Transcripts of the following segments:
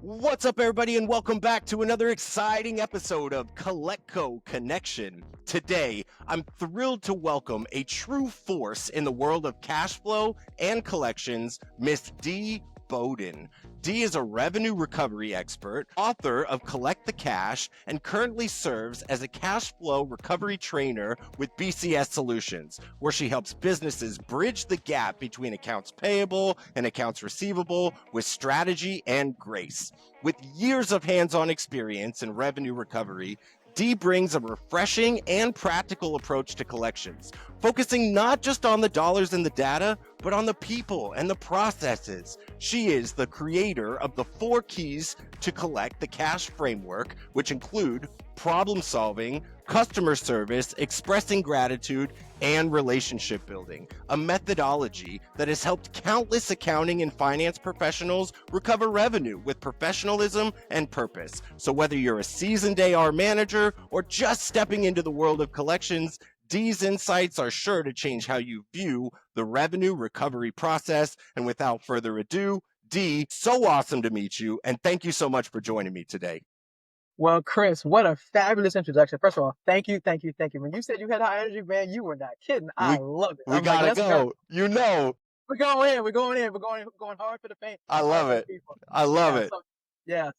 What's up, everybody, and welcome back to another exciting episode of CollectCo Connection. Today, I'm thrilled to welcome a true force in the world of cash flow and collections, Miss Dee Bowden. Dee is a revenue recovery expert, author of Collect the Cash, and currently serves as a cash flow recovery trainer with BCS Solutions, where she helps businesses bridge the gap between accounts payable and accounts receivable with strategy and grace. With years of hands-on experience in revenue recovery, Dee brings a refreshing and practical approach to collections, focusing not just on the dollars and the data, but on the people and the processes. She is the creator of the 4 keys to collect the cash framework, which include problem solving, customer service, expressing gratitude, and relationship building, a methodology that has helped countless accounting and finance professionals recover revenue with professionalism and purpose. So whether you're a seasoned AR manager or just stepping into the world of collections, Dee's insights are sure to change how you view the revenue recovery process. And without further ado, Dee, so awesome to meet you, and thank you so much for joining me today. Well, Chris, what a fabulous introduction. First of all, thank you, thank you, thank you. When you said you had high energy, man, you were not kidding. I We love it. we I'm like, gotta let's go. go. You know, We're going in. We're going in. We're going hard for the paint, I hard love for the it. people. I love Yeah. it. So, yeah.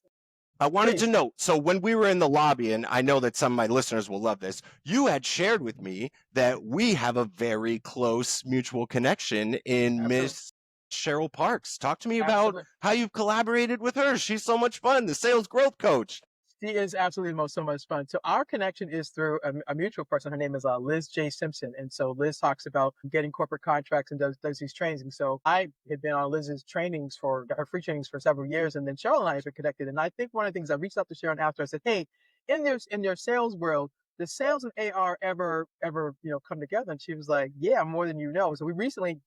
I wanted to Please. know, so when we were in the lobby, and I know that some of my listeners will love this, you had shared with me that we have a very close mutual connection in Absolutely. Miss Cheryl Parks. Talk to me about Absolutely. how you've collaborated with her. She's so much fun, the sales growth coach. She is absolutely so much fun. So our connection is through a mutual person. Her name is Liz J. Simpson. And so Liz talks about getting corporate contracts and does these trainings. And so I had been on Liz's trainings for her free trainings for several years. And then Cheryl and I have been connected. And I think one of the things I reached out to Cheryl after, I said, hey, in your sales world, does sales and AR ever come together? And she was like, yeah, more than you know. So we actually,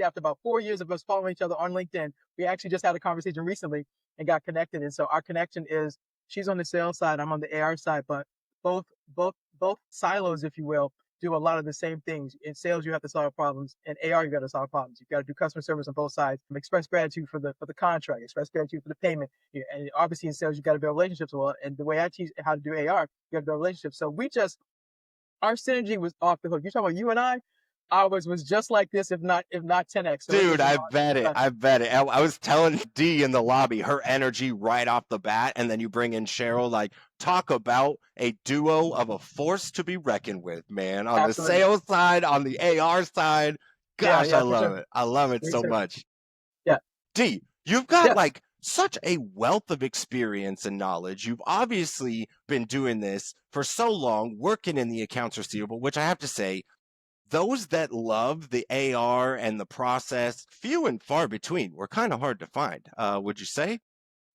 after about 4 years of us following each other on LinkedIn, we actually just had a conversation recently and got connected. And so our connection is, she's on the sales side, I'm on the AR side, but both both silos, if you will, do a lot of the same things. In sales, you have to solve problems. In AR, you got to solve problems. You got to do customer service on both sides. Express gratitude for the contract. Express gratitude for the payment. And obviously, in sales, you got to build relationships. Well, and the way I teach how to do AR, you got to build relationships. So our synergy was off the hook. You're talking about you and I. Ours was just like this, if not 10x. So it Dude, was I awesome. bet it. I bet it. I was telling Dee in the lobby, her energy right off the bat, and then you bring in Cheryl. Like, talk about a duo of a force to be reckoned with, man. On the Absolutely. sales side, on the AR side. Yeah, Gosh, I yeah, for love sure. it. I love it Me so too. much. Yeah. Dee, you've got Yes. like such a wealth of experience and knowledge. You've obviously been doing this for so long, working in the accounts receivable, which I have to say, those that love the AR and the process, few and far between. We're kind of hard to find. Would you say?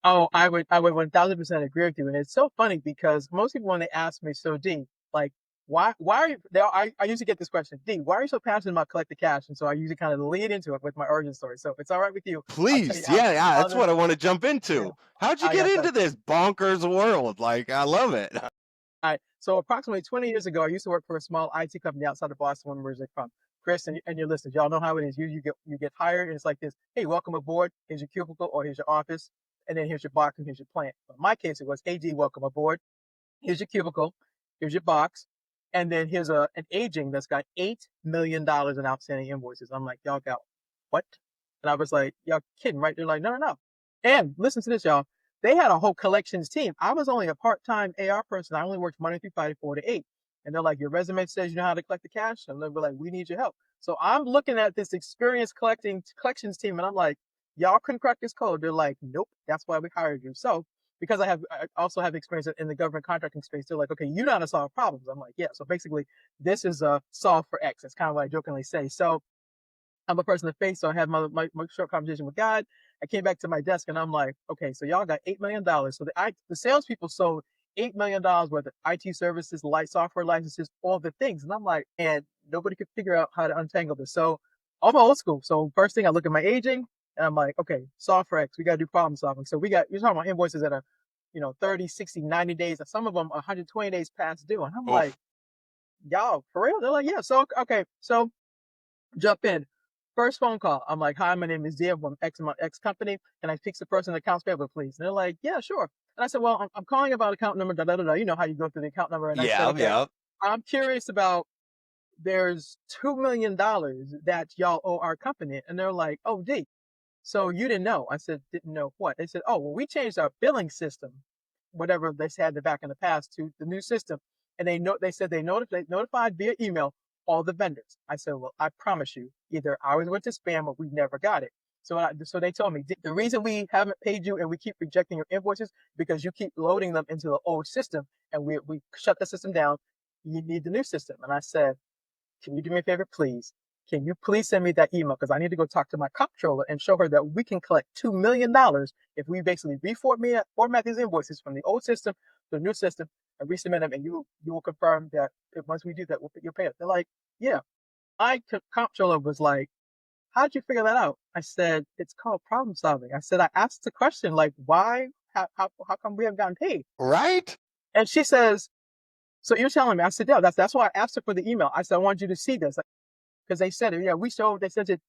Oh, I would 1000% agree with you. And it's so funny because most people, when they ask me, so D, like, why are you, I usually get this question, D, why are you so passionate about collect the cash? And so I usually kind of lead into it with my origin story. So if it's all right with you, I'll tell you Please. Yeah, yeah, that's how what I want to jump yeah, into. How'd you I get got you. into this bonkers world? Like, I love it. All right. So approximately 20 years ago, I used to work for a small IT company outside of Boston, where I'm originally from. Chris and your listeners, y'all know how it is. You get hired, and it's like this. Hey, welcome aboard. Here's your cubicle, or here's your office, and then here's your box, and here's your plant. But in my case, it was, hey, D, welcome aboard. Here's your cubicle. Here's your box, and then here's an aging that's got $8 million in outstanding invoices. I'm like, y'all got what? And I was like, y'all kidding, right? They're like, no, no, no. And listen to this, y'all. They had a whole collections team. I was only a part-time AR person. I only worked Monday through Friday, 4 to 8. And they're like, your resume says you know how to collect the cash. And they're like, we need your help. So I'm looking at this experienced collections team, and I'm like, y'all couldn't crack this code. They're like, nope, that's why we hired you. So because I also have experience in the government contracting space, they're like, okay, you know how to solve problems. I'm like, yeah. So basically, this is a solve for X. That's kind of what I jokingly say. So I'm a person of faith, so I had my short conversation with God. I came back to my desk and I'm like, okay, so y'all got $8 million. So the salespeople sold $8 million worth of IT services, light software licenses, all the things. And I'm like, and nobody could figure out how to untangle this. So I'm old school. So first thing I look at my aging and I'm like, okay, software X, we got to do problem solving. So you're talking about invoices that are, 30, 60, 90 days, and some of them 120 days past due. And I'm like, Oof. y'all, for real? They're like, yeah. So, okay. So jump in. First phone call, I'm like, "Hi, my name is Dee. I'm from X company. Can I speak to the person in accounts payable, please?" And they're like, "Yeah, sure." And I said, "Well, I'm calling about account number, da da da da. You know how you go through the account number." And I said, Yeah, "Okay, yeah. I'm curious about there's $2 million that y'all owe our company." And they're like, "Oh, Dee, so you didn't know?" I said, "Didn't know what?" They said, "Oh, well, we changed our billing system, whatever they had the back in the past, to the new system." And they said they notified via email all the vendors. I said, "Well, I promise you, either ours went to spam or we never got it." So they told me the reason we haven't paid you and we keep rejecting your invoices because you keep loading them into the old system, and we shut the system down. You need the new system. And I said, "Can you do me a favor, please? Can you please send me that email? Because I need to go talk to my comptroller and show her that we can collect $2 million if we basically format these invoices from the old system to the new system and resubmit them, and you will confirm that once we do that, you'll pay us." They're like, "Yeah." My comptroller was like, "How'd you figure that out?" I said, "It's called problem solving." I said, "I asked the question, like, why, how come we haven't gotten paid?" Right? And she says, "So you're telling me?" I said, "Yeah, that's why I asked her for the email. I said, I want you to see this." Because they said it. Yeah, they sent it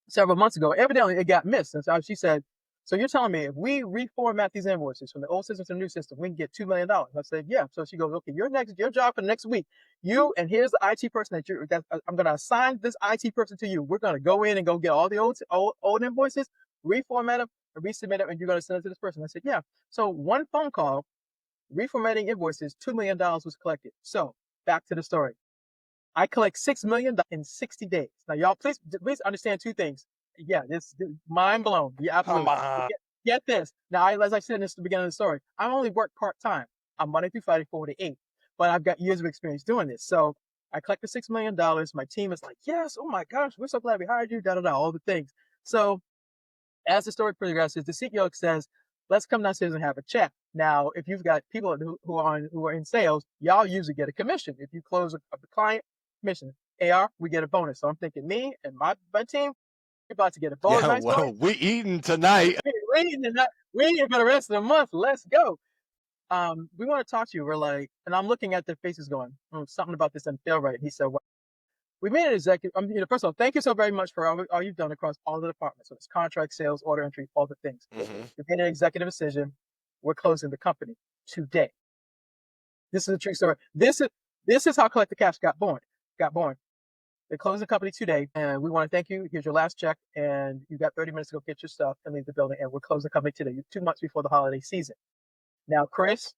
several months ago. Evidently, it got missed. And so she said, "So you're telling me if we reformat these invoices from the old system to the new system, we can get $2 million?" I said, "Yeah." So she goes, "Okay, your job for the next week, and here's the IT person I'm going to assign this IT person to you. We're going to go in and go get all the old invoices, reformat them, and resubmit them, and you're going to send it to this person." I said, "Yeah." So one phone call, reformatting invoices, $2 million was collected. So back to the story. I collect $6 million in 60 days. Now, y'all, please understand two things. Yeah, this mind blown. Yeah, Come absolutely. on. Get this. Now, as I said in the beginning of the story, I only work part time. I'm Monday through Friday, 4 to 8, but I've got years of experience doing this. So I collected $6 million. My team is like, "Yes, oh my gosh, we're so glad we hired you." Da da da, all the things. So as the story progresses, the CEO says, "Let's come downstairs and have a chat." Now, if you've got people who are in sales, y'all usually get a commission. If you close a client, commission. AR, we get a bonus. So I'm thinking me and my team, we're about to get a bonus. Yeah, Nice bonus. well, we eating tonight. We eating for the rest of the month. Let's go. We want to talk to you. We're like, and I'm looking at their faces going, something about this doesn't feel right. He said, "Well, we made an executive. First of all, thank you so very much for all you've done across all the departments. So it's contract, sales, order entry, all the things. Hmm. We made an executive decision. We're closing the company today." This is a true story. This is how Collect the Cash got born. They closed the company today, and we want to thank you. Here's your last check, and you got 30 minutes to go get your stuff and leave the building. And we're closing the company today, 2 months before the holiday season. Now, Chris,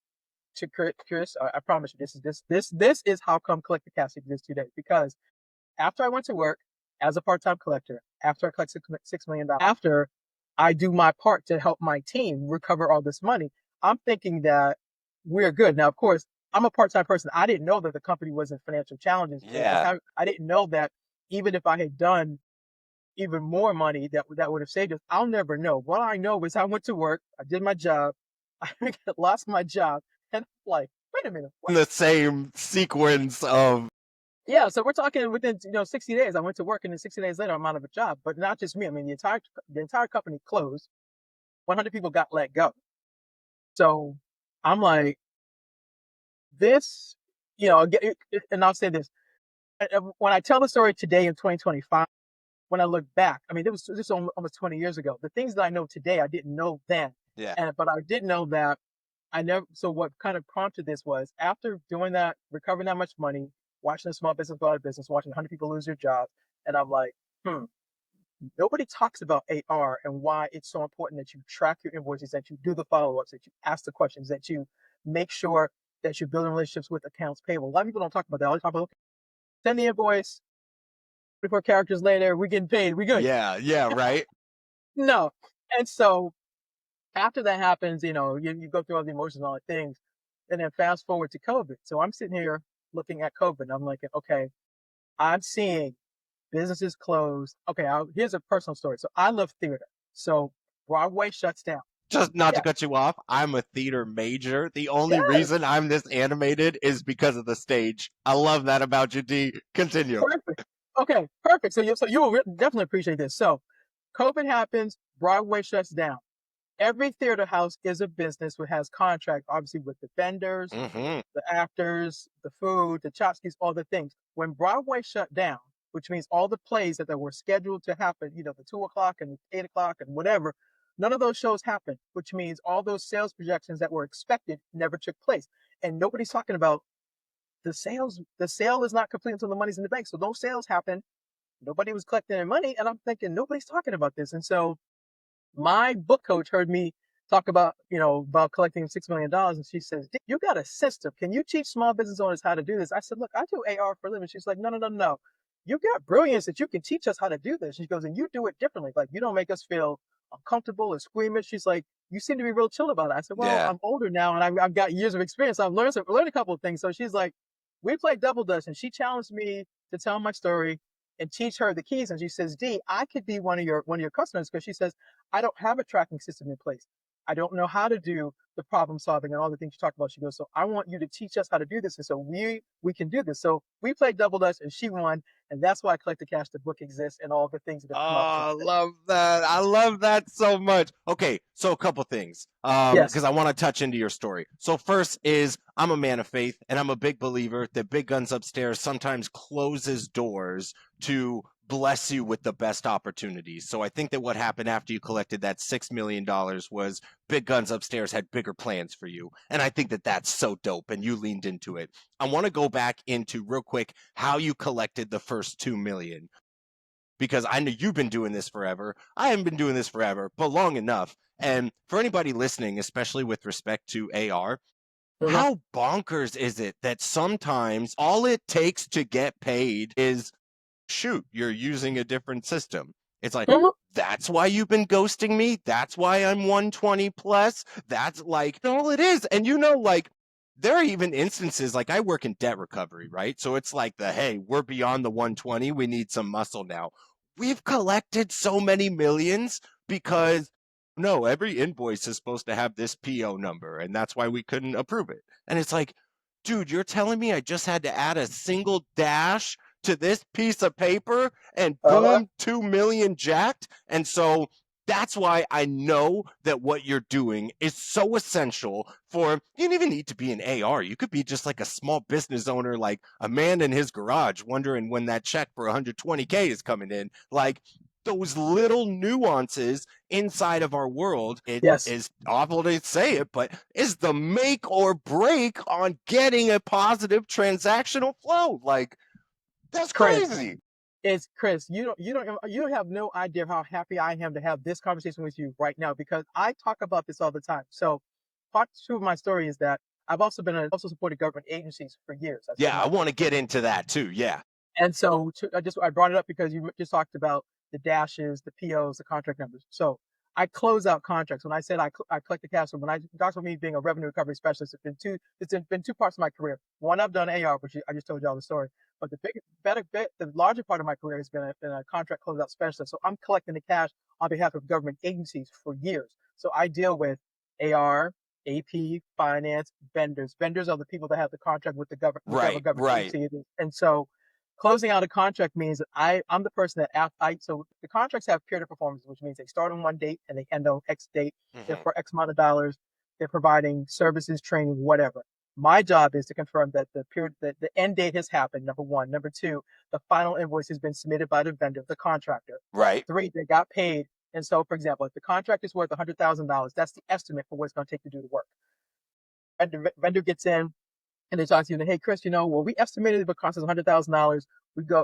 I promise you, this is how come Collect the Cash exists today. Because after I went to work as a part-time collector, after I collect $6 million, after I do my part to help my team recover all this money, I'm thinking that we're good. Now, of course, I'm a part-time person. I didn't know that the company was in financial challenges. Yeah. I didn't know that even if I had done even more money that would have saved us. I'll never know. What I know is I went to work, I did my job, I lost my job, and I'm like, wait a minute, In what? the same sequence of, Yeah, so we're talking within 60 days. I went to work, and then 60 days later, I'm out of a job. But not just me. I mean, the entire company closed. 100 people got let go. So I'm like, this, and I'll say this. When I tell the story today in 2025, when I look back, I mean, it was just almost 20 years ago. The things that I know today, I didn't know then. yeah. But I did know that I never. So what kind of prompted this was after doing that, recovering that much money, watching a small business go out of business, watching 100 people lose their jobs, and I'm like, nobody talks about AR and why it's so important that you track your invoices, that you do the follow-ups, that you ask the questions, that you make sure that you're building relationships with accounts payable. A lot of people don't talk about that. All they talk about, okay, send the invoice, 24 characters later, we're getting paid, we're good. Yeah. Yeah. Right. No. And so after that happens, you go through all the emotions and all the things, and then fast forward to COVID. So I'm sitting here looking at COVID, and I'm like, okay, I'm seeing businesses close. Okay, here's a personal story. So I love theater. So Broadway shuts down. Just not to Yeah. cut you off, I'm a theater major. The only Yes. reason I'm this animated is because of the stage. I love that about you, D. Continue. Perfect. Okay, perfect. So you will definitely appreciate this. So COVID happens, Broadway shuts down. Every theater house is a business that has contract, obviously, with the vendors, Hmm. the actors, the food, the chopsticks, all the things. When Broadway shut down, which means all the plays that were scheduled to happen, the 2 o'clock and 8 o'clock and whatever, none of those shows happened, which means all those sales projections that were expected never took place. And nobody's talking about the sales. The sale is not complete until the money's in the bank. So those sales happened. Nobody was collecting their money. And I'm thinking, nobody's talking about this. And so my book coach heard me talk about collecting $6 million. And she says, you got a system. Can you teach small business owners how to do this? I said, look, I do AR for a living. She's like, no, no, no, no. You got brilliance that you can teach us how to do this. She goes, and you do it differently. Like, you don't make us feel uncomfortable or squeamish. She's like, you seem to be real chill about it. I said, well, Yeah. I'm older now and I've got years of experience. I've learned a couple of things. So she's like, we played double dutch, and she challenged me to tell my story and teach her the keys. And she says, Dee, I could be one of your customers, because she says, I don't have a tracking system in place. I don't know how to do the problem solving and all the things you talk about. She goes, so I want you to teach us how to do this. And so we can do this. So we played double dutch and she won. And that's why Collect the Cash, the book exists, and all the things that have come up. I love that. I love that so much. Okay, so a couple things. Yes. Because I want to touch into your story. So first is, I'm a man of faith, and I'm a big believer that Big Guns Upstairs sometimes closes doors to bless you with the best opportunities. So I think that what happened after you collected that $6 million was Big Guns Upstairs had bigger plans for you. And I think that that's so dope, and you leaned into it. I want to go back into real quick how you collected the first 2 million, because I know you've been doing this forever. I haven't been doing this forever, but long enough. And for anybody listening, especially with respect to AR, how bonkers is it that sometimes all it takes to get paid is, shoot, you're using a different system. It's like, that's why you've been ghosting me. That's why I'm 120 plus. That's like all it is. And like, there are even instances, like I work in debt recovery, right? So it's like hey, we're beyond the 120. We need some muscle now. We've collected so many millions because no, every invoice is supposed to have this PO number, and that's why we couldn't approve it. And it's like, dude, you're telling me I just had to add a single dash to this piece of paper and boom, 2 million jacked? And so that's why I know that what you're doing is so essential for, you don't even need to be an AR. You could be just like a small business owner, like a man in his garage wondering when that check for 120K is coming in. Like, those little nuances inside of our world, it is awful to say it, but is the make or break on getting a positive transactional flow. Like, that's crazy. It's Chris. You don't have no idea how happy I am to have this conversation with you right now, because I talk about this all the time. So part two of my story is that I've also supported government agencies for years. Yeah, I want to get into that too. Yeah. And so I brought it up because you just talked about the dashes, the POs, the contract numbers. So I close out contracts. When I said I collect the cash, when I talked about me being a revenue recovery specialist, it's been two parts of my career. One, I've done AR, which I just told you all the story. But the larger part of my career has been a contract closeout specialist. So I'm collecting the cash on behalf of government agencies for years. So I deal with AR, AP, finance, vendors. Vendors are the people that have the contract with the government, Right. agency. And so closing out a contract means that I'm the person that so the contracts have period of performance, which means they start on one date and they end on X date. They're for X amount of dollars. They're providing services, training, whatever. My job is to confirm that the end date has happened, number one. Number two, the final invoice has been submitted by the vendor, the contractor. Right. Three, they got paid. And so, for example, if the contract is worth $100,000, that's the estimate for what it's going to take to do the work. Vendor gets in, and they talk to you, and hey, Chris, we estimated it would cost us $100,000.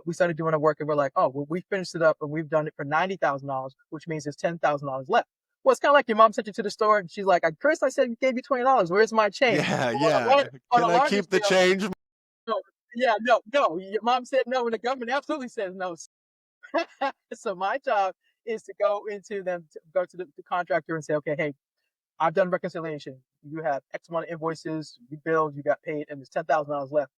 We started doing our work, and we're like, oh, well, we finished it up, and we've done it for $90,000, which means there's $10,000 left. Well, it's kind of like your mom sent you to the store, and she's like, Chris, I said we gave you $20. Where's my change? Yeah. Can I keep the change? No. Your mom said no, and the government absolutely says no. So my job is to go to the contractor and say, okay, hey, I've done reconciliation. You have X amount of invoices, you billed, you got paid, and there's $10,000 left.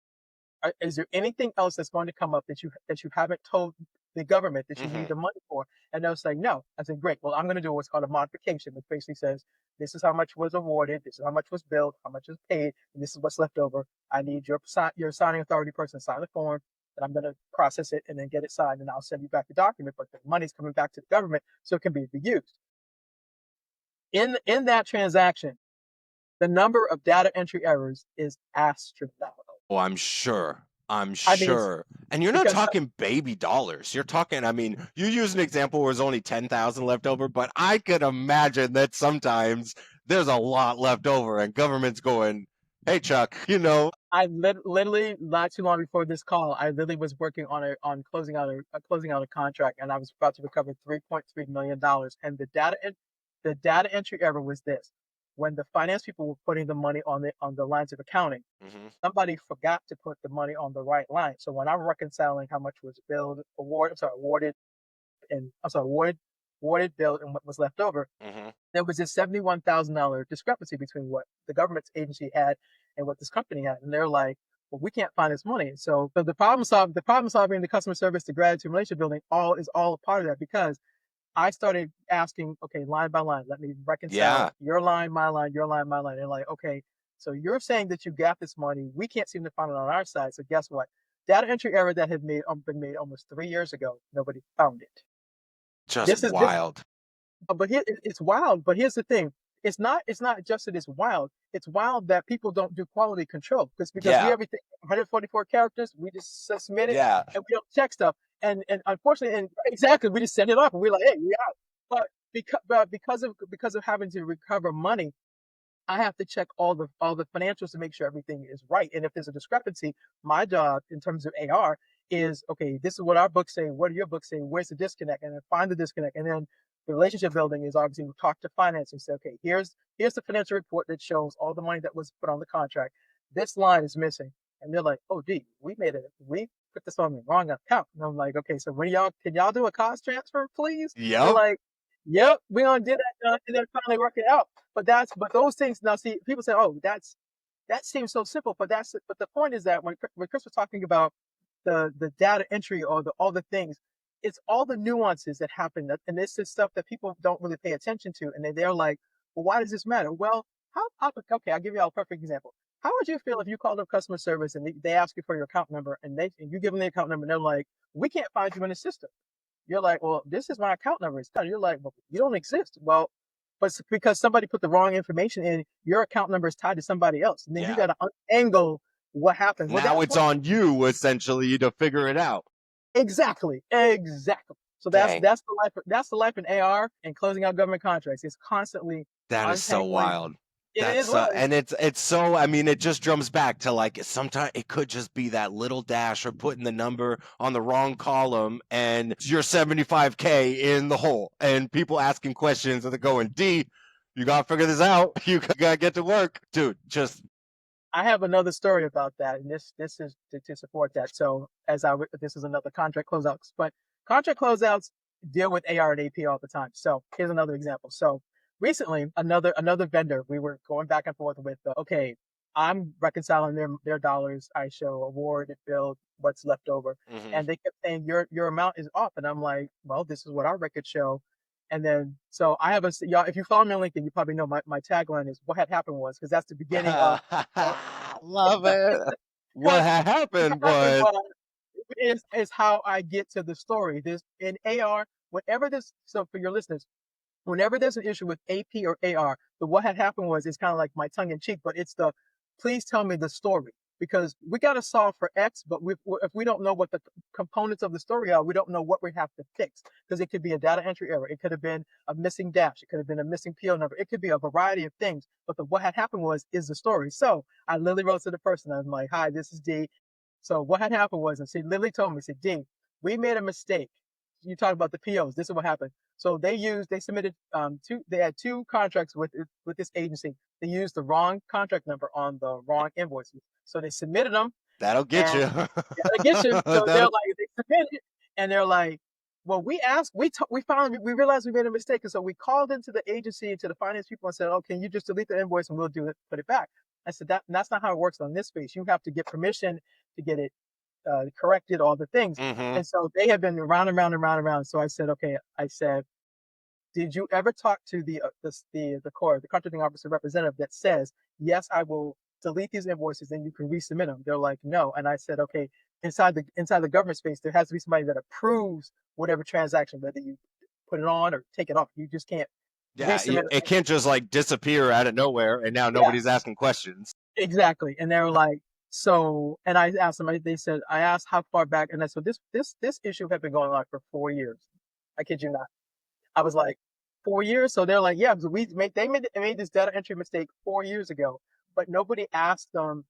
Is there anything else that's going to come up that you haven't told the government that you need the money for? And they'll say no. I said, great. Well, I'm going to do what's called a modification, which basically says this is how much was awarded, this is how much was billed, how much was paid, and this is what's left over. I need your signing authority person to sign the form, and I'm going to process it and then get it signed, and I'll send you back the document. But the money's coming back to the government, so it can be reused. In that transaction, the number of data entry errors is astronomical. Oh, I'm sure. I'm I mean, sure. And you're not because talking baby dollars. You're talking, I mean, you use an example where there's only 10,000 left over, but I could imagine that sometimes there's a lot left over and government's going, hey, Chuck, literally not too long before this call, I literally was working on closing out a contract, and I was about to recover $3.3 million. And the data entry error was this: when the finance people were putting the money on the lines of accounting, hmm somebody forgot to put the money on the right line. So when I'm reconciling how much was awarded, billed, and what was left over, hmm there was this $71,000 discrepancy between what the government's agency had and what this company had. And they're like, well, we can't find this money. So the problem solving, the customer service, the gratitude relationship building, is all a part of that, because I started asking, okay, line by line, let me reconcile Yeah. your line, my line, your line, my line. And like, okay, so you're saying that you got this money. We can't seem to find it on our side. So guess what? Data entry error that had been made almost 3 years ago, nobody found it. Just This wild. but it's wild. But here's the thing: it's not just that it's wild. It's wild that people don't do quality control, because we Yeah. everything 144 characters. We just submit it, Yeah. and we don't check stuff. And unfortunately, and exactly, we just send it off, and we're like, hey, we out. But because of having to recover money, I have to check all the financials to make sure everything is right. And if there's a discrepancy, my job in terms of AR is, okay, this is what our books say. What are your books saying? Where's the disconnect? And then find the disconnect. And then the relationship building is obviously talk to finance and say, okay, here's the financial report that shows all the money that was put on the contract. This line is missing. And they're like, oh, Dee, we put this on the wrong account. And I'm like, okay, so can y'all do a cost transfer, please? They're Yep. like, yep, we gonna do that, and then finally work it out. But those things now, see, people say, oh, that seems so simple, but the point is that when Chris was talking about the data entry, or all the things, it's all the nuances that happen, and this is stuff that people don't really pay attention to, and they're like, well, why does this matter? Well, okay, I'll give you a perfect example. How would you feel if you called up customer service and they ask you for your account number, and you give them the account number, and they're like, we can't find you in the system? You're like, well, this is my account number. You're like, well, you don't exist. Well, but it's because somebody put the wrong information in, your account number is tied to somebody else. And then you Yeah. got to untangle what happened. Well, Now it's on you essentially to figure it out. exactly. So Dang. that's the life in AR and closing out government contracts. It's constantly That is so untangling. wild. It is well. And it's so, I mean, it just drums back to like sometimes it could just be that little dash or putting the number on the wrong column and you're 75K in the hole and people asking questions and they're going, D, you gotta figure this out. You gotta get to work. Dude, just I have another story about that, and this is to support that. So this is another contract closeouts, but contract closeouts deal with AR and AP all the time. So here's another example. So recently, another vendor, we were going back and forth with. Okay, I'm reconciling their dollars. I show award, bill, what's left over, mhm. and they kept saying your amount is off, and I'm like, well, this is what our records show. And then, so I have y'all, if you follow me on LinkedIn, you probably know my tagline is what had happened was, because that's the beginning of Love it. What because had what happened happened was, was is how I get to the story. This in AR, so for your listeners, whenever there's an issue with AP or AR, the what had happened was, it's kind of like my tongue in cheek, but it's the please tell me the story, because we got to solve for X, but if we don't know what the components of the story are, we don't know what we have to fix, because it could be a data entry error, it could have been a missing dash, it could have been a missing PO number, it could be a variety of things, but what had happened was is the story. So I literally wrote to the person. I'm like, hi, this is D. So what had happened was, and she literally told me, said, D, we made a mistake. You talk about the POs. This is what happened. So they submitted they had two contracts with this agency. They used the wrong contract number on the wrong invoices. So they submitted them, that'll get and you. I get you. So they're That'll, like, they submitted it, and they're like, well, we finally we realized we made a mistake, and so we called into the agency, to the finance people, and said, oh, can you just delete the invoice and we'll put it back. I said that's not how it works on this space. You have to get permission to get it corrected, all the things. hmm And so they have been round and round and round and round. So I said, okay, did you ever talk to the core, the contracting officer representative that says, yes, I will delete these invoices and you can resubmit them? They're like, no. And I said, okay, inside the government space, there has to be somebody that approves whatever transaction, whether you put it on or take it off. You just can't Yeah, resubmit it it. can't just like disappear out of nowhere and now Yeah, nobody's asking questions. exactly. And they were like, So, and I asked them, they said, I asked how far back, and I said, this issue had been going on for 4 years. I kid you not. I was like, 4 years? So they're like, yeah, because they made this data entry mistake 4 years ago, but nobody asked them,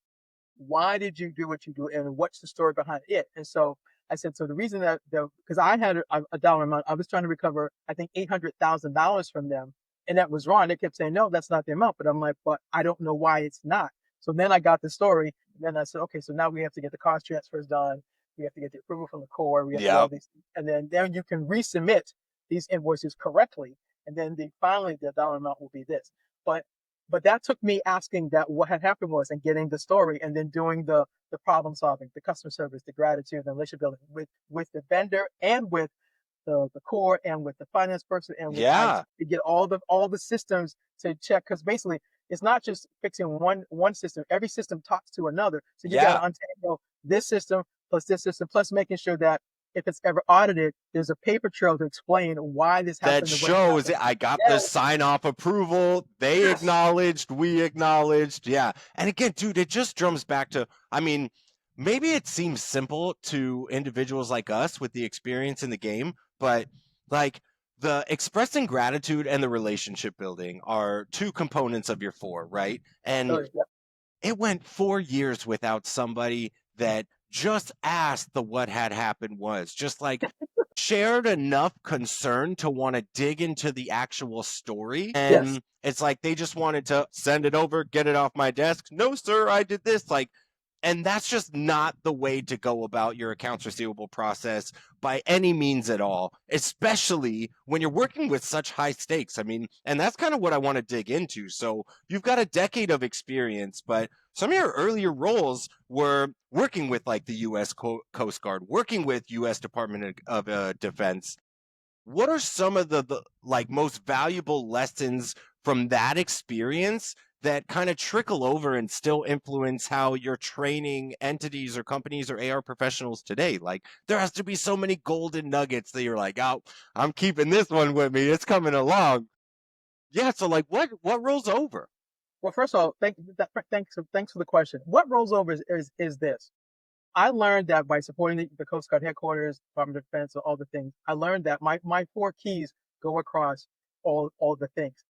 why did you do what you do and what's the story behind it? And so I said, so the reason that because I had a dollar amount, I was trying to recover, I think $800,000 from them, and that was wrong. They kept saying, no, that's not the amount. But I'm like, but I don't know why it's not. So then I got the story, and then I said, okay, so now we have to get the cost transfers done. We have to get the approval from the core. We have to do all Yep. these, and then you can resubmit these invoices correctly, and then finally the dollar amount will be this. But but that took me asking that what had happened was and getting the story and then doing the problem solving, the customer service, the gratitude, the relationship building with the vendor and with the core and with the finance person and with IT Yeah. to get all the systems to check, because basically it's not just fixing one system. Every system talks to another. So you got Yeah. to untangle this system plus making sure that if it's ever audited, there's a paper trail to explain why this That happened the way it shows happened. it. I got the Yes, sign off approval. They yes, acknowledged, we acknowledged. Yeah. And again, dude, it just drums back to, I mean, maybe it seems simple to individuals like us with the experience in the game, but like the expressing gratitude and the relationship building are two components of your four, right? And absolutely. Yep. it went 4 years without somebody that just asked the what had happened was just like shared enough concern to want to dig into the actual story. Yes. And it's like they just wanted to send it over, get it off my desk. No, sir, I did this. Like, and that's just not the way to go about your accounts receivable process by any means at all, especially when you're working with such high stakes. I mean, and that's kind of what I want to dig into. So you've got a decade of experience, but some of your earlier roles were working with like the U.S. Coast Guard, working with U.S. Department of Defense. What are some of the like most valuable lessons from that experience that kind of trickle over and still influence how you're training entities or companies or AR professionals today? Like there has to be so many golden nuggets that you're like, oh, I'm keeping this one with me. It's coming along. Yeah. So like what rolls over? Well, first of all, thanks for the question. What rolls over is this. I learned that by supporting the Coast Guard headquarters, Department of Defense, all the things. I learned that my four keys go across all the things.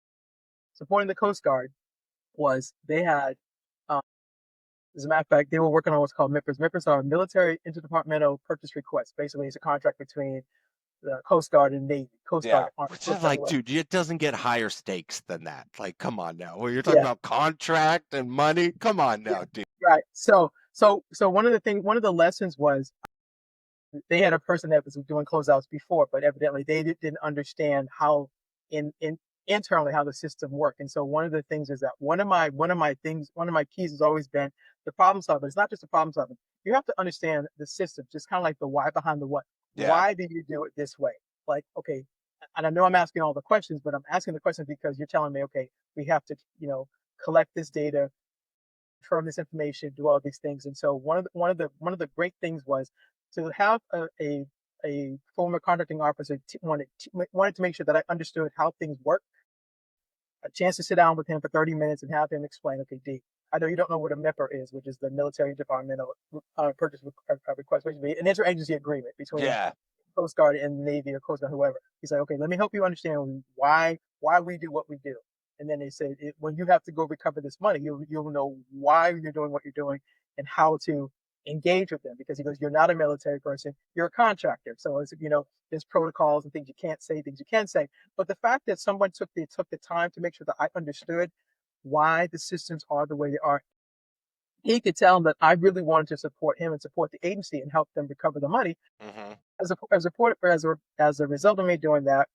Supporting the Coast Guard was they had, um, as a matter of fact, they were working on what's called MIPRs. MIPRs are military interdepartmental purchase requests. Basically, it's a contract between the Coast Guard and Navy, Coast Guard, Yeah, Army, which is Coast Guard, like, whatever. dude, it doesn't get higher stakes than that. Like, come on now. When you're talking Yeah, about contract and money, come on yeah, now, dude. right. So one of the lessons was they had a person that was doing closeouts before, but evidently they didn't understand how in internally how the system worked. And so one of the things is that one of my keys has always been the problem solving. It's not just the problem solving. You have to understand the system, just kind of like the why behind the what. Yeah, Why do you do it this way? Like, okay, and I know I'm asking all the questions, but I'm asking the questions because you're telling me, okay, we have to, collect this data, confirm this information, do all these things. And so one of the great things was to have a former contracting officer wanted to make sure that I understood how things work. A chance to sit down with him for 30 minutes and have him explain, okay, D, I know you don't know what a MEPR is, which is the Military Departmental Purchase Request, which would be an interagency agreement between yeah. Coast Guard and the Navy or Coast Guard, whoever. He's like, okay, let me help you understand why we do what we do. And then they said, when you have to go recover this money, you'll know why you're doing what you're doing and how to engage with them. Because he goes, you're not a military person, you're a contractor. So it's, there's protocols and things you can't say, things you can say. But the fact that someone took the time to make sure that I understood why the systems are the way they are, he could tell that I really wanted to support him and support the agency and help them recover the money. Hmm. As a result of me doing that,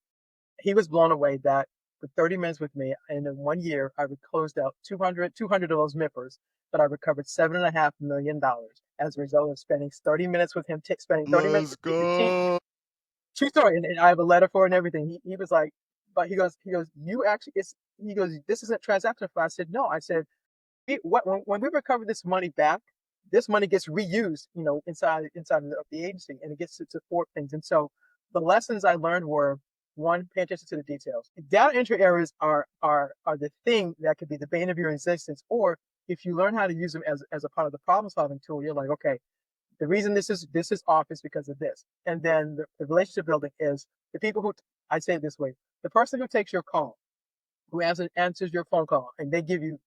he was blown away that for 30 minutes with me, and in 1 year, I closed out 200 of those MIPRs, but I recovered $7.5 million as a result of spending 30 minutes with him, spending 30 minutes Let's with the team. go. True story, and I have a letter for it and everything. He was like, but he goes, you actually, he goes, this isn't transactional. I said, no. I said, when we recover this money back, this money gets reused, inside of the agency, and it gets to support things. And so the lessons I learned were, one, pay attention to the details. Data entry errors are the thing that could be the bane of your existence, or if you learn how to use them as a part of the problem solving tool, you're like, okay, the reason this is off is because of this. And then the relationship building is the people who, I say it this way, the person who takes your call, who answers your phone call, and they give you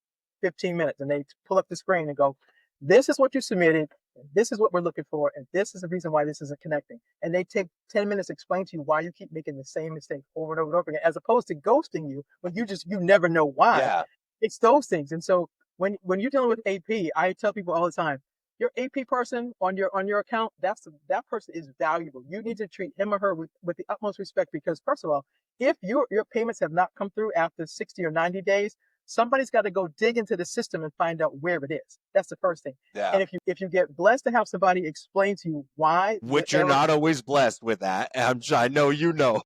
15 minutes and they pull up the screen and go, this is what you submitted, and this is what we're looking for, and this is the reason why this isn't connecting. And they take 10 minutes to explain to you why you keep making the same mistake over and over and over again, as opposed to ghosting you when you never know why. Yeah. It's those things. And so when you're dealing with AP, I tell people all the time, your AP person on your account, that person is valuable. You need to treat him or her with the utmost respect, because first of all, if your payments have not come through after 60 or 90 days, somebody's got to go dig into the system and find out where it is. That's the first thing. Yeah. And if you get blessed to have somebody explain to you why, Which you're not always blessed with that. I know you know.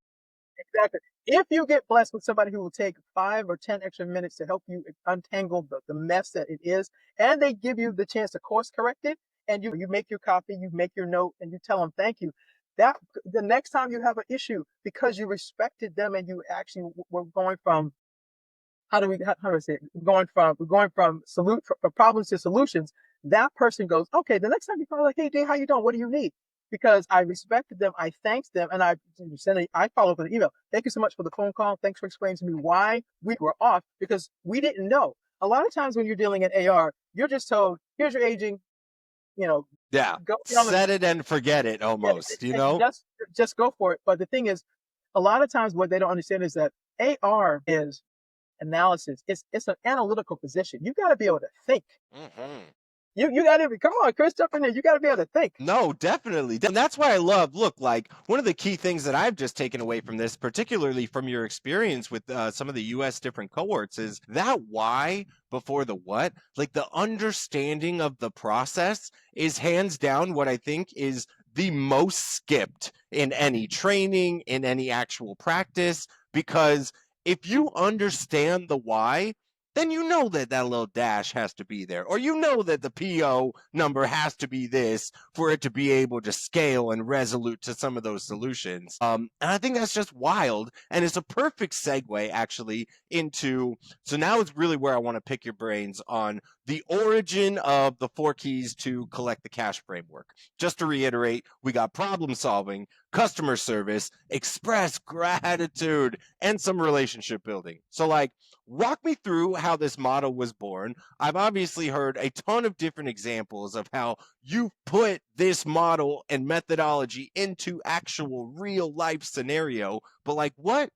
exactly. If you get blessed with somebody who will take 5 or 10 extra minutes to help you untangle the mess that it is, and they give you the chance to course correct it, and you make your copy, you make your note, and you tell them thank you, that the next time you have an issue, because you respected them and you actually were going from, how do I say it? We're going from problems to solutions. That person goes, okay, the next time you call, like, hey, Dee, how you doing? What do you need? Because I respected them, I thanked them, and I follow up with an email. Thank you so much for the phone call. Thanks for explaining to me why we were off, because we didn't know. A lot of times when you're dealing in AR, you're just told, here's your aging, Yeah. go Set it and forget it almost, just go for it. But the thing is, a lot of times what they don't understand is that AR is analysis. It's an analytical position. You got to be able to think. Mm-hmm. You got to be, come on, Chris, jump in there. You got to be able to think. No, definitely. And that's why I love, look, like one of the key things that I've just taken away from this, particularly from your experience with some of the US different cohorts, is that why before the what. Like the understanding of the process is hands down what I think is the most skipped in any training, in any actual practice, because if you understand the why, then you know that that little dash has to be there, or you know that the PO number has to be this for it to be able to scale and resolute to some of those solutions. And I think that's just wild, and it's a perfect segue actually into, so now is really where I want to pick your brains on the origin of the 4 keys to collect the cash framework. Just to reiterate, we got problem solving, customer service, express gratitude, and some relationship building. So like, walk me through how this model was born. I've obviously heard a ton of different examples of how you put this model and methodology into actual real life scenario, but like what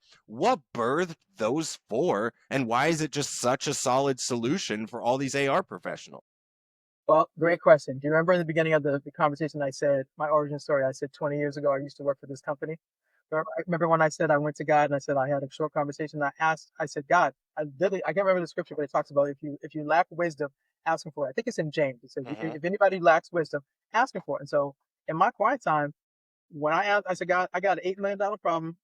birthed those 4, and why is it just such a solid solution for all these AR professionals? Well, great question. Do you remember in the beginning of the conversation, I said my origin story? I said 20 years ago, I used to work for this company. Remember when I said I went to God and I said I had a short conversation? I said, God, I can't remember the scripture, but it talks about if you lack wisdom, ask him for it. I think it's in James. It says, if anybody lacks wisdom, ask him for it. And so in my quiet time, when I asked, I said, God, I got an $8 million problem.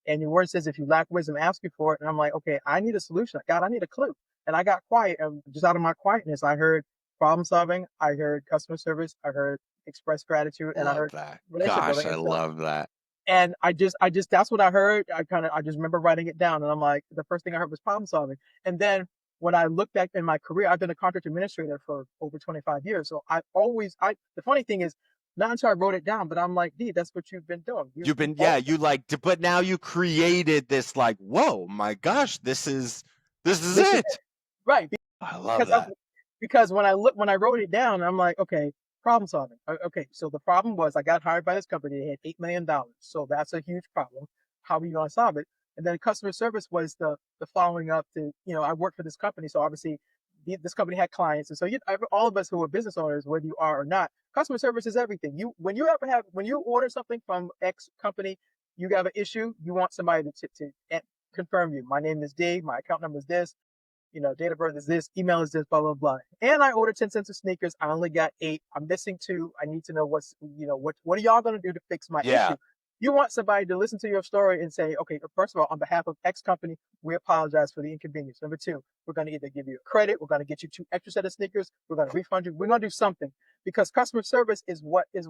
And your word says, if you lack wisdom, ask me for it. And I'm like, okay, I need a solution. God, I need a clue. And I got quiet. And just out of my quietness, I heard problem solving. I heard customer service. I heard express gratitude. And I heard that. relationship Gosh, building. I love that. And I just, that's what I heard. I just remember writing it down. And I'm like, the first thing I heard was problem solving. And then when I look back in my career, I've been a contract administrator for over 25 years. So the funny thing is, not until I wrote it down, but I'm like, Dee, that's what you've been doing. But now you created this like, whoa, my gosh, this is This it. Right. I love that. Because when I wrote it down, I'm like, okay, problem solving. Okay, so the problem was I got hired by this company. They had $8 million. So that's a huge problem. How are you going to solve it? And then customer service was the following up to, I worked for this company. So obviously this company had clients. And so all of us who are business owners, whether you are or not, customer service is everything. When you order something from X company, you have an issue, you want somebody to confirm you. My name is Dee, my account number is this, date of birth is this, email is this, blah, blah, blah. And I ordered 10 cents of sneakers. I only got 8. I'm missing 2. I need to know what are y'all going to do to fix my issue? You want somebody to listen to your story and say, okay, first of all, on behalf of X company, we apologize for the inconvenience. Number 2, we're going to either give you a credit, we're going to get you 2 extra set of sneakers, we're going to refund you, we're going to do something, because customer service is what is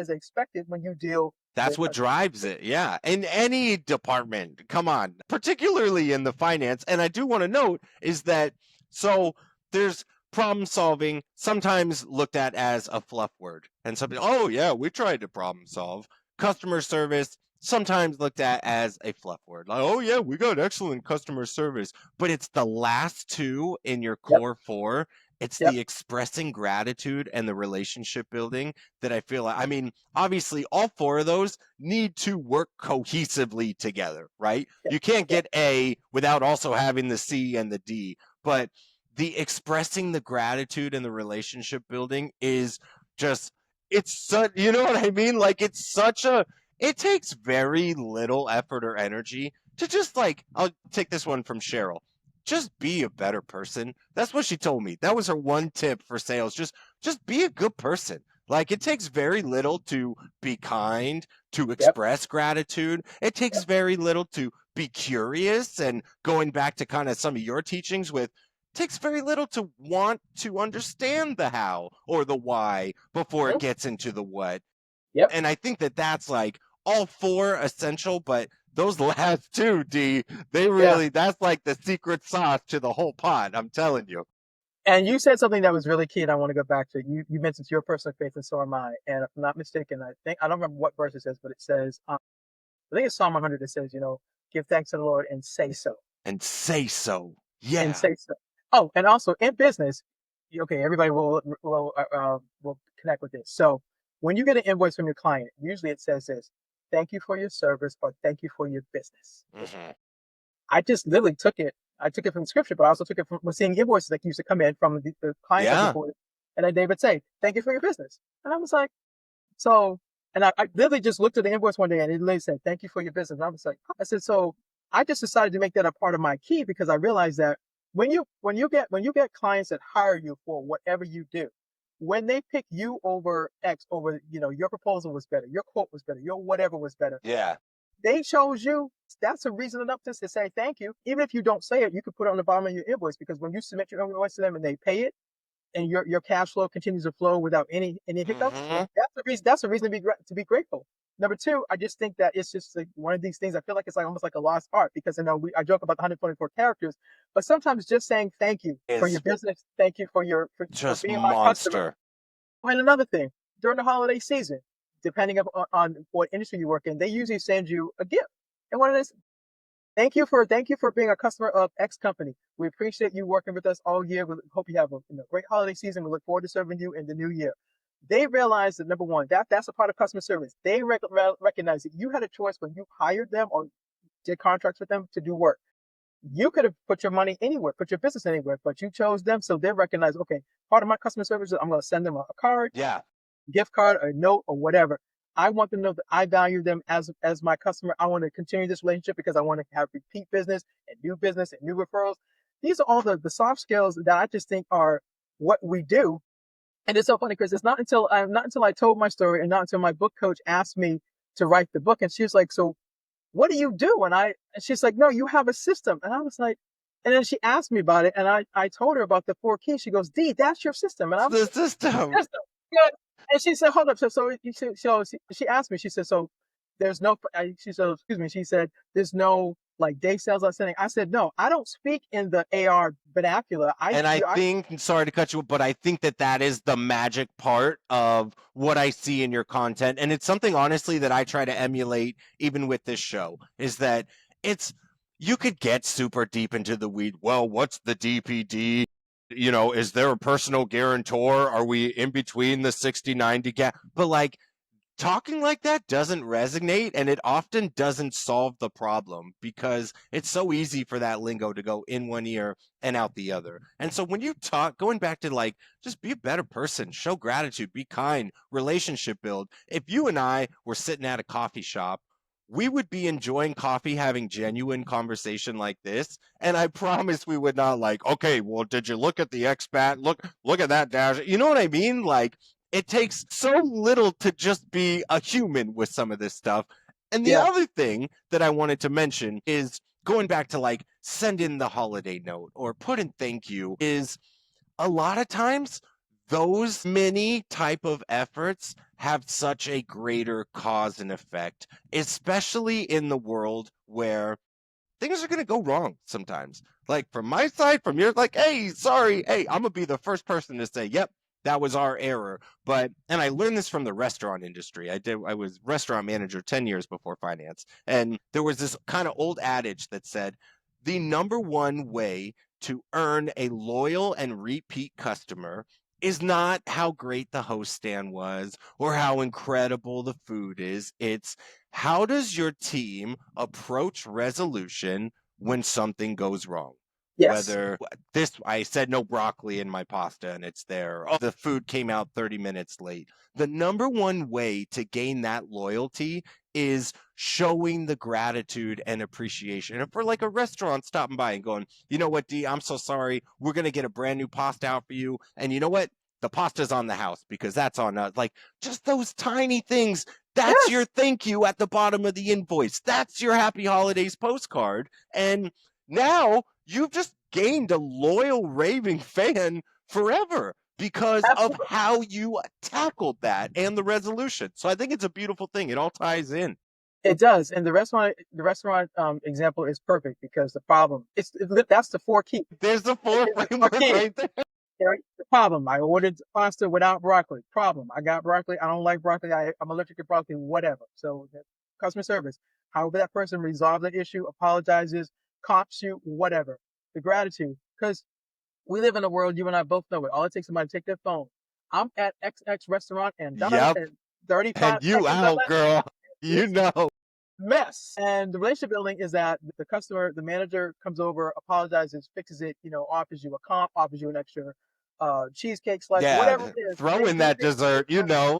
expected when you deal. That's what drives it. Yeah. In any department, come on, particularly in the finance. And I do want to note is that, so there's problem solving, sometimes looked at as a fluff word. And something, oh yeah, we tried to problem solve. Customer service, sometimes looked at as a fluff word. Like, oh yeah, we got excellent customer service. But it's the last two in your Yep. core four. It's Yep. the expressing gratitude and the relationship building that I feel like, I mean, obviously all four of those need to work cohesively together, right? Yep. You can't Yep. get A without also having the C and the D. But the expressing the gratitude and the relationship building is just, it's such, you know what I mean? Like it's such a, it takes very little effort or energy to just like, I'll take this one from Cheryl. Just be a better person. That's what she told me. That was her one tip for sales. Just be a good person. Like it takes very little to be kind, to Yep. express gratitude. It takes very little to be curious, and going back to kind of some of your teachings with, takes very little to want to understand the how or the why before it Mhm. gets into the what. Yep. And I think that that's like all four essential, but those last two, D, they Yeah. really, that's like the secret sauce to the whole pot. I'm telling you. And you said something that was really key, and I want to go back to. You mentioned your personal faith, and so am I. And if I'm not mistaken, I don't remember what verse it says, but it says, I think it's Psalm 100 that says, give thanks to the Lord and say so. And say so. And Yeah. say so. Oh, and also in business, okay, everybody will connect with this. So when you get an invoice from your client, usually it says this: "Thank you for your service" or "Thank you for your business." Mm-hmm. I just literally took it. I took it from scripture, but I also took it from seeing invoices that used to come in from the clients of the Yeah. board, and then they would say, "Thank you for your business," and I was like, so, and I literally just looked at the invoice one day and it literally said, "Thank you for your business." And I was like, I said, so I just decided to make that a part of my key because I realized that when you get clients that hire you for whatever you do, when they pick you over X, over your proposal was better, your quote was better, your whatever was better, Yeah. they chose you. That's a reason enough just to say thank you. Even if you don't say it, you could put it on the bottom of your invoice, because when you submit your invoice to them and they pay it, and your cash flow continues to flow without any hiccups, Mm-hmm. that's a reason to be grateful. Number two, I just think that it's just like one of these things. I feel like it's like almost like a lost art, because I joke about the 124 characters, but sometimes just saying thank you for your Is business, thank you for just being my customer. monster. And another thing, during the holiday season, depending on what industry you work in, they usually send you a gift. And what it is, thank you for being a customer of X company. We appreciate you working with us all year. We hope you have a great holiday season. We look forward to serving you in the new year. They realize that, number one, that's a part of customer service. They recognize that you had a choice when you hired them or did contracts with them to do work. You could have put your money anywhere, put your business anywhere, but you chose them. So they recognize, okay, part of my customer service is I'm going to send them a card, Yeah. gift card, a note, or whatever. I want them to know that I value them as my customer. I want to continue this relationship because I want to have repeat business and new referrals. These are all the soft skills that I just think are what we do. And it's so funny because it's not until I told my story, and not until my book coach asked me to write the book, and she was like, "So what do you do?" And she's like, "No, you have a system." And I was like, and then she asked me about it, and I told her about the 4 keys. She goes, "Dee, that's your system." And It's I was the like, system. "System." Yeah. And she said, "Hold up." She asked me. She said, "So there's no." She said, "Excuse me." She said, "There's no like day sales outstanding." I said, "No, I don't speak in the AR vernacular. I And I do. I think, sorry to cut you, but I think that that is the magic part of what I see in your content. And it's something, honestly, that I try to emulate even with this show, is that it's, you could get super deep into the weed. Well, what's the DPD? Is there a personal guarantor? Are we in between the 60-90 gap? But like, talking like that doesn't resonate, and it often doesn't solve the problem, because it's so easy for that lingo to go in one ear and out the other. And so when you talk, going back to like, just be a better person, show gratitude, be kind, relationship build. If you and I were sitting at a coffee shop, we would be enjoying coffee, having genuine conversation like this, and I promise we would not like, okay, well, did you look at the expat, look at that dash, you know what I mean? Like, it takes so little to just be a human with some of this stuff. And the yeah, other thing that I wanted to mention is, going back to like send in the holiday note or put in thank you, is a lot of times those many type of efforts have such a greater cause and effect, especially in the world where things are going to go wrong sometimes. Like from my side, from your, like, hey, sorry, hey, I'm gonna be the first person to say, yep, that was our error. But and I learned this from the restaurant industry. I was restaurant manager 10 years before finance, and there was this kind of old adage that said the number one way to earn a loyal and repeat customer is not how great the host stand was or how incredible the food is. It's how does your team approach resolution when something goes wrong? Yes, Whether this, I said no broccoli in my pasta and it's there, oh, the food came out 30 minutes late. The number one way to gain that loyalty is showing the gratitude and appreciation. And for like a restaurant stopping by and going, you know what, Dee, I'm so sorry. We're going to get a brand new pasta out for you. And you know what? The pasta's on the house because that's on us. Like just those tiny things. That's your yes, thank you at the bottom of the invoice. That's your happy holidays postcard. And now you've just gained a loyal raving fan forever because of absolutely. how you tackled that and the resolution. So I think it's a beautiful thing. It all ties in. It does, and the restaurant example is perfect because the problem that's the four key. There's the four It's the four framework keys. right there. Right? The problem. I ordered pasta without broccoli. Problem. I got broccoli. I don't like broccoli. I'm allergic to broccoli. Whatever. So the customer service. However, that person resolved the issue, apologizes, comps you, whatever. The gratitude, because we live in a world. You and I both know it. All it takes is somebody to take their phone. I'm at XX restaurant and da da da, Yep. and 35 And you seconds I out, left. girl. You It's know. mess. And the relationship building is that the customer, the manager comes over, apologizes, fixes it, offers you a comp, offers you an extra cheesecake slice, whatever Yeah. it is. Throw They in do that things for you, dessert, you know.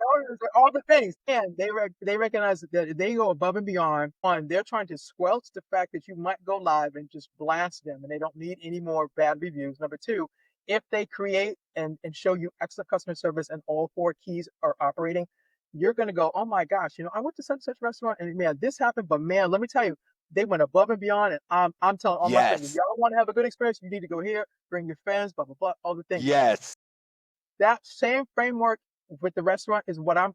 all the things. And they recognize that they go above and beyond. One, they're trying to squelch the fact that you might go live and just blast them and they don't need any more bad reviews. Number two, if they create and show you excellent customer service and all four keys are operating, you're going to go, oh my gosh, I went to such and such restaurant and man, this happened, but man, let me tell you, they went above and beyond. And I'm telling all my friends, if Yes. y'all want to have a good experience, you need to go here, bring your friends, blah, blah, blah, all the things. Yes. That same framework with the restaurant is what I'm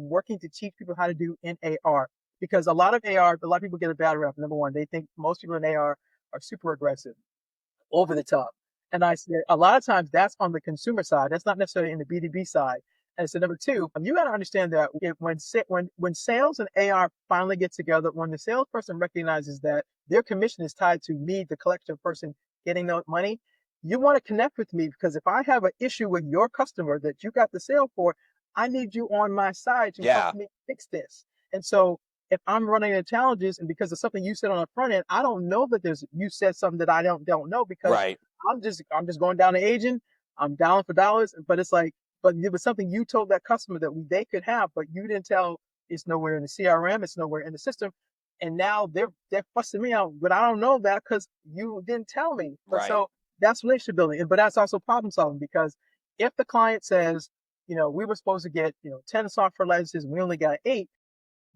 working to teach people how to do in AR. Because a lot of people get a bad rep. Number one, they think most people in AR are super aggressive, over the top. And I said, a lot of times that's on the consumer side. That's not necessarily in the B2B side. And so number two, you got to understand that when sales and AR finally get together, when the salesperson recognizes that their commission is tied to me, the collection person getting the money, you want to connect with me because if I have an issue with your customer that you got the sale for, I need you on my side to help Yeah. me fix this. And so if I'm running into challenges and because of something you said on the front end, I don't know that you said something that I don't know because Right. I'm just going down to agent. I'm down for dollars, but it's like, but it was something you told that customer that they could have, but you didn't tell. It's nowhere in the CRM. It's nowhere in the system, and now they're fussing me out. But I don't know that because you didn't tell me. But Right. so that's relationship building, but that's also problem solving because if the client says, we were supposed to get 10 software licenses, and we only got 8.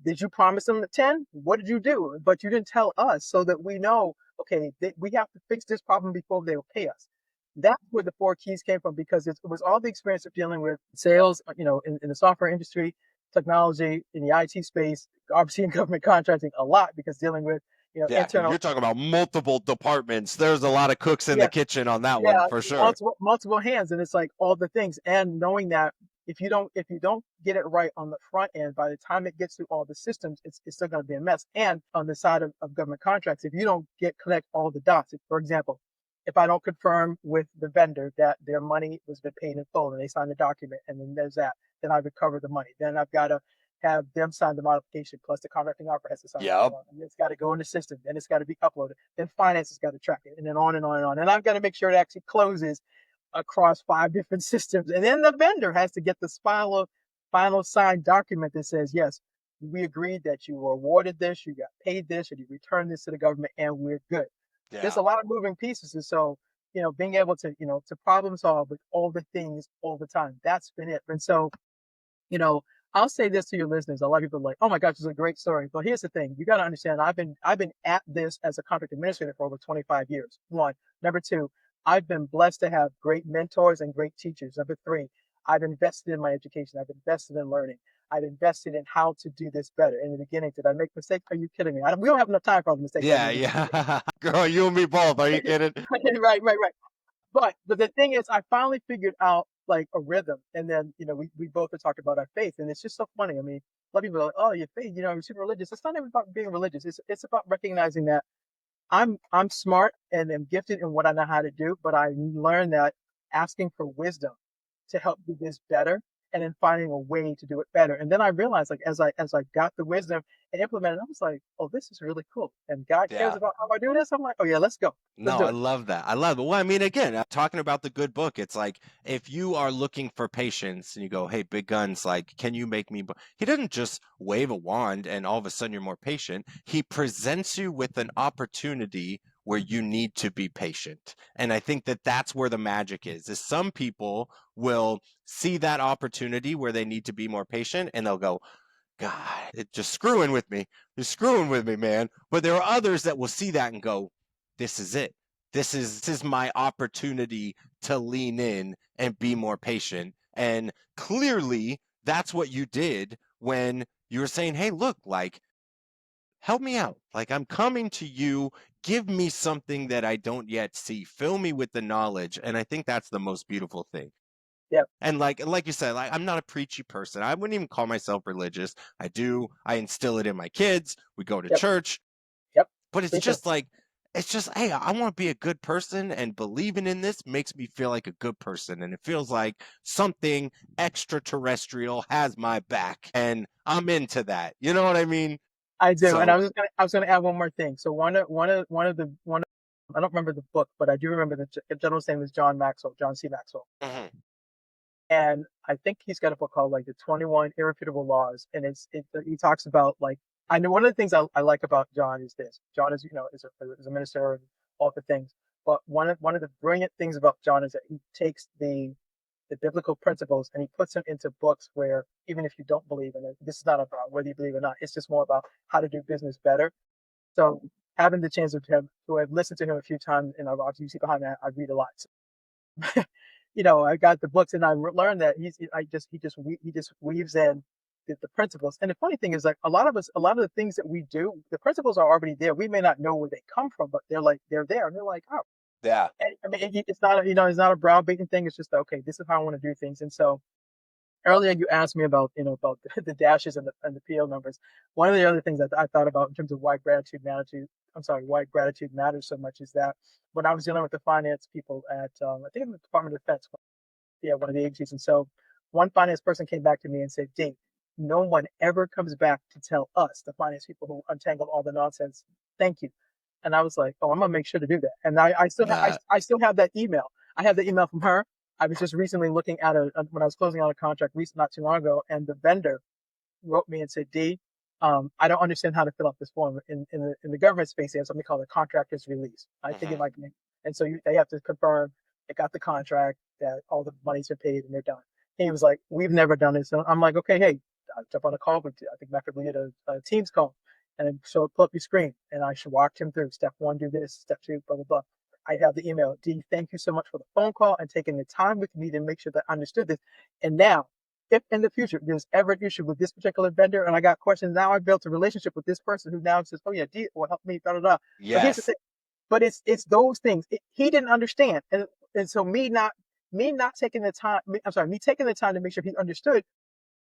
Did you promise them the 10? What did you do? But you didn't tell us so that we know, okay, we have to fix this problem before they'll pay us. That's where the four keys came from because it was all the experience of dealing with sales, in the software industry, technology, in the IT space, obviously in government contracting a lot because dealing with, Yeah. Because internal, you're talking about multiple departments. There's a lot of cooks in the yeah, kitchen on that one yeah, for sure. multiple hands, and it's like all the things, and knowing that if you don't get it right on the front end, by the time it gets through all the systems, it's still going to be a mess. And on the side of government contracts, if you don't connect all the dots, for example, if I don't confirm with the vendor that their money was been paid in full and they sign the document, and then there's that, then I recover the money. Then I've got to have them sign the modification plus the contracting offer has to sign Yep. it. And it's got to go in the system. Then it's got to be uploaded. Then finance has got to track it, and then on and on and on. And I've got to make sure it actually closes across 5 different systems. And then the vendor has to get the final signed document that says, yes, we agreed that you were awarded this, you got paid this, or you returned this to the government, and we're good. There's Yeah. a lot of moving pieces. And so, being able to, to problem solve with all the things all the time, that's been it. And so, you know, I'll say this to your listeners. A lot of people are like, oh my gosh, this is a great story. But here's the thing. You got to understand, I've been at this as a contract administrator for over 25 years. One. Number two, I've been blessed to have great mentors and great teachers. Number three, I've invested in my education. I've invested in learning. I've invested in how to do this better. In the beginning, did I make mistakes? Are you kidding me? We don't have enough time for all the mistakes I Yeah, made in the beginning. yeah. Girl, you and me both. Are you kidding? Right, right, right. But the thing is, I finally figured out like a rhythm, and then we both are talking about our faith, and it's just so funny. I mean, a lot of people are like, "Oh, your faith, you're super religious." It's not even about being religious. It's about recognizing that I'm smart and am gifted in what I know how to do, but I learned that asking for wisdom to help do this better, and then finding a way to do it better. And then I realized, like, as I got the wisdom and implemented, I was like, oh, this is really cool. And God cares Yeah. about how I do this. I'm like, oh yeah, let's go, let's No, do I it. love that. I love it. Well, I mean, again, talking about the good book, it's like if you are looking for patience and you go, "Hey, Big Guns, like, can you make me?" He doesn't just wave a wand and all of a sudden you're more patient. He presents you with an opportunity where you need to be patient. And I think that that's where the magic is some people will see that opportunity where they need to be more patient and they'll go, God, it's just screwing with me. You're screwing with me, man. But there are others that will see that and go, this is it. This is my opportunity to lean in and be more patient. And clearly that's what you did when you were saying, hey, look, like, help me out. Like, I'm coming to you. Give me something that I don't yet see. Fill me with the knowledge. And I think that's the most beautiful thing. Yep, And like you said, like I'm not a preachy person. I wouldn't even call myself religious. I instill it in my kids. We go to yep, church, yep. but Me too. it's just, hey, I want to be a good person and believing in this makes me feel like a good person. And it feels like something extraterrestrial has my back and I'm into that. You know what I mean? I do, and So, I was gonna add one more thing. So one of I don't remember the book, but I do remember the gentleman's name is John Maxwell, John C. Maxwell. mhm, And I think he's got a book called like the 21 Irrefutable Laws. And he talks about like, I know one of the things I like about John is this. John is, is a minister and all the things. But one of the brilliant things about John is that he takes the biblical principles and he puts them into books where even if you don't believe in it, this is not about whether you believe or not. It's just more about how to do business better. So having the chance to have listened to him a few times, and obviously you see behind me, I read a lot. So I got the books and I learned that he just weaves in the principles. And the funny thing is, like a lot of the things that we do, the principles are already there. We may not know where they come from, but they're there, and they're like, oh, yeah. and, I mean, it's not it's not a browbeating thing. It's just okay, this is how I want to do things. And so earlier you asked me about about the dashes and the PO numbers. One of the other things that I thought about in terms of why gratitude matters so much is that when I was dealing with the finance people at I think it was the Department of Defense, yeah, one of the agencies. And so one finance person came back to me and said, Dee, no one ever comes back to tell us, the finance people who untangled all the nonsense, thank you. And I was like, oh, I'm gonna make sure to do that. And That, I still have that email. I have the email from her. I was just recently looking at when I was closing out a contract not too long ago, and the vendor wrote me and said, D, I don't understand how to fill out this form. In the government space, they have something called a contractor's release. I think it mhm, might be, and so they have to confirm they got the contract, that all the money's been paid, and they're done. And he was like, we've never done it. So I'm like, okay, hey, I jump on a call with you. I think Mac we had a Teams call, and then so pull up your screen, and I should walk him through step one, do this, step two, blah blah blah. I have the email. D, thank you so much for the phone call and taking the time with me to make sure that I understood this. And now if in the future there's ever an issue with this particular vendor and I got questions, now I built a relationship with this person who now says, oh yeah, D will help me, da da da. But here's the yes. thing. But it's those things. He didn't understand. And so me not taking the time, I'm sorry, me taking the time to make sure he understood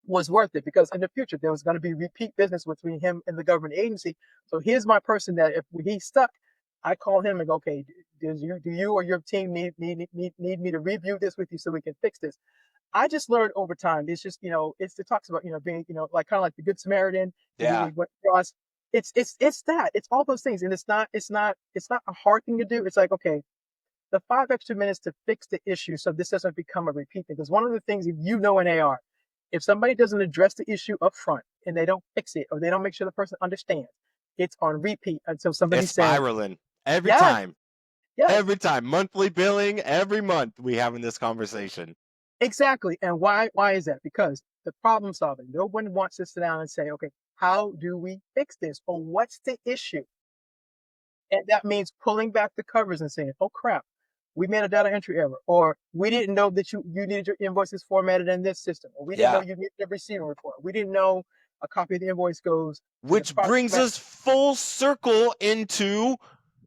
was worth it because in the future there was going to be repeat business between him and the government agency. So here's my person that if he's stuck, I call him and go, okay, do you or your team need me to review this with you so we can fix this? I just learned over time. It's just, it talks about, being, like kind of like the Good Samaritan. Yeah. We went across. It's that. It's all those things, and it's not a hard thing to do. It's like okay, the 5 extra minutes to fix the issue so this doesn't become a repeat thing. Because one of the things, if you know in AR, if somebody doesn't address the issue up front and they don't fix it or they don't make sure the person understands, it's on repeat until somebody It's says, spiraling every yes, time. yes, Every time. Monthly billing, every month we having this conversation. exactly. And why is that? Because the problem solving. No one wants to sit down and say, okay, how do we fix this? Or what's the issue? And that means pulling back the covers and saying, oh crap. we made a data entry error, or we didn't know that you needed your invoices formatted in this system, or we didn't know you needed a receivable report. We didn't know a copy of the invoice goes to the Which project brings us full circle into,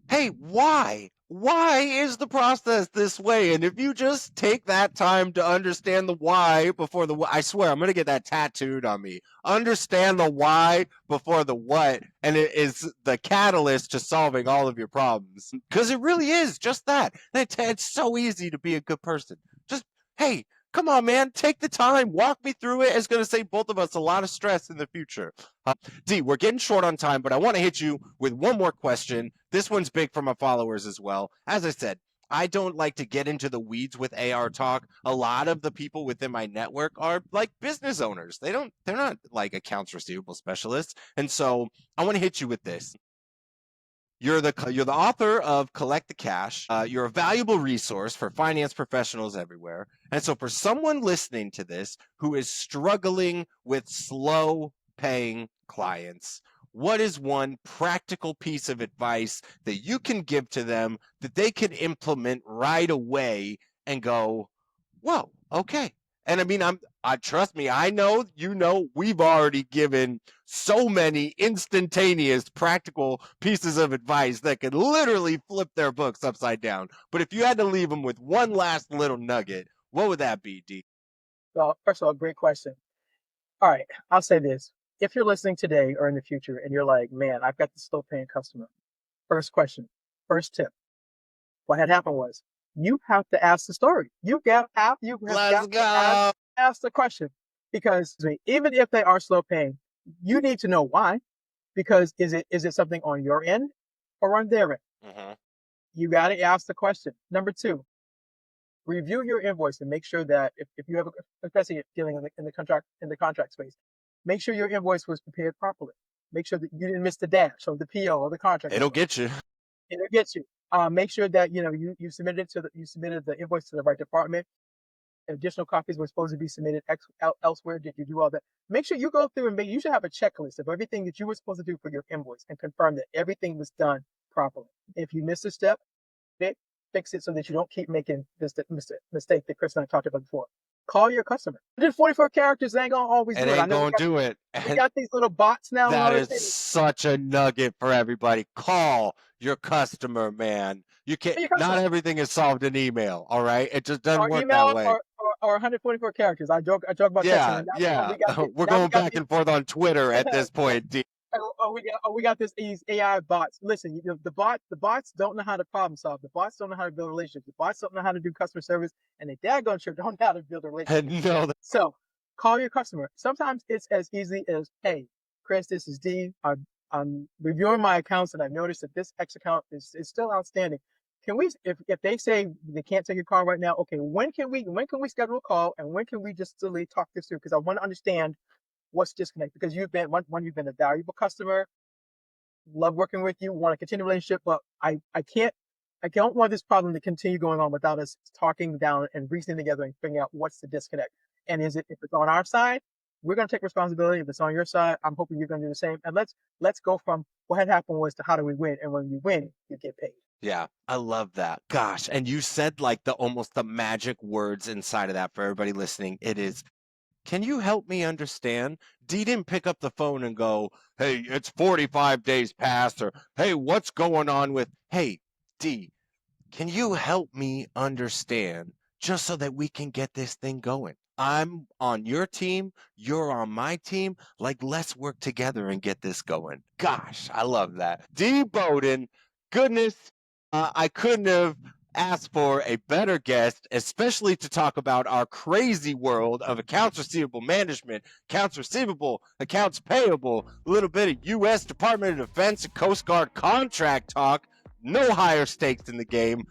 hey, why? Why is the process this way? And if you just take that time to understand the why before the, I swear, I'm going to get that tattooed on me. Understand the why before the what, and it is the catalyst to solving all of your problems. Because it really is just that. It's so easy to be a good person. Just, hey, come on, man, take the time, walk me through it. It's going to save both of us a lot of stress in the future. Dee, we're getting short on time, but I want to hit you with one more question. This one's big for my followers as well. As I said, I don't like to get into the weeds with AR talk. A lot of the people within my network are like business owners. They're not like accounts receivable specialists. And so I want to hit you with this. You're the author of Collect the Cash. You're a valuable resource for finance professionals everywhere. And so for someone listening to this who is struggling with slow paying clients, what is one practical piece of advice that you can give to them that they can implement right away and go, whoa, okay. And I mean, I trust me, I know, we've already given so many instantaneous practical pieces of advice that could literally flip their books upside down. But if you had to leave them with one last little nugget, what would that be, Dee? Well, first of all, great question. All right, I'll say this. If you're listening today or in the future and you're like, man, I've got the slow paying customer. First question, first tip. What had happened was you have to ask the story. You have got to ask the question, because even if they are slow paying, you need to know why. Because is it something on your end or on their end? Mm-hmm. You got to ask the question. Number two, review your invoice and make sure that if you have, especially dealing in the contract space, make sure your invoice was prepared properly. Make sure that you didn't miss the dash or the PO or the contract. It'll get you. It'll get you. Make sure that you submitted the invoice to the right department. Additional copies were supposed to be submitted elsewhere. Did you do all that? Make sure you go through and you should have a checklist of everything that you were supposed to do for your invoice and confirm that everything was done properly. If you miss a step, fix it so that you don't keep making this mistake that Chris and I talked about before. Call your customer. 144 characters ain't gonna always do it. Ain't gonna do it. We got these little bots now. That is such a nugget for everybody. Call your customer, man. You can't. Not everything is solved in email. All right, it just doesn't work that way. Or 144 characters. I joke about texting. Yeah. We're going back and forth on Twitter at this point. We got these AI bots. Listen, the bots don't know how to problem solve. The bots don't know how to build relationships. The bots don't know how to do customer service, and they daggone sure don't know how to build a relationship. So call your customer. Sometimes it's as easy as, hey, Chris, this is Dee. I'm reviewing my accounts, and I've noticed that this X account is still outstanding. Can we, if they say they can't take your call right now, okay, when can we schedule a call, and when can we just silly talk this through? Because I want to understand what's disconnected, because you've been a valuable customer, love working with you, want to continue the relationship, but I don't want this problem to continue going on without us talking down and reasoning together and figuring out what's the disconnect. And if it's on our side, we're going to take responsibility. If it's on your side, I'm hoping you're going to do the same. And let's go from what had happened was to how do we win? And when we win, you get paid. Yeah, I love that. Gosh, and you said like almost the magic words inside of that for everybody listening. It is, can you help me understand? Dee didn't pick up the phone and go, hey, it's 45 days past, or hey, what's going on with, hey, Dee, can you help me understand just so that we can get this thing going? I'm on your team, you're on my team. Like, let's work together and get this going. Gosh, I love that. Dee Bowden, goodness, I couldn't have asked for a better guest, especially to talk about our crazy world of accounts receivable management, accounts receivable, accounts payable, a little bit of U.S. Department of Defense and Coast Guard contract talk. No higher stakes in the game.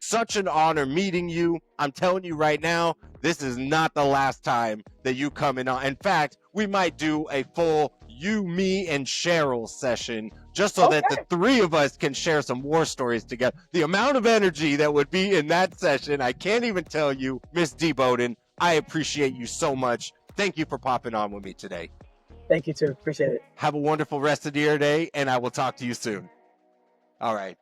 Such an honor meeting you. I'm telling you right now, this is not the last time that you come in. In fact, we might do a full you, me, and Cheryl session just so that the three of us can share some war stories together. The amount of energy that would be in that session, I can't even tell you. Miss Dee Bowden, I appreciate you so much. Thank you for popping on with me today. Thank you too. Appreciate it. Have a wonderful rest of your day, and I will talk to you soon. All right.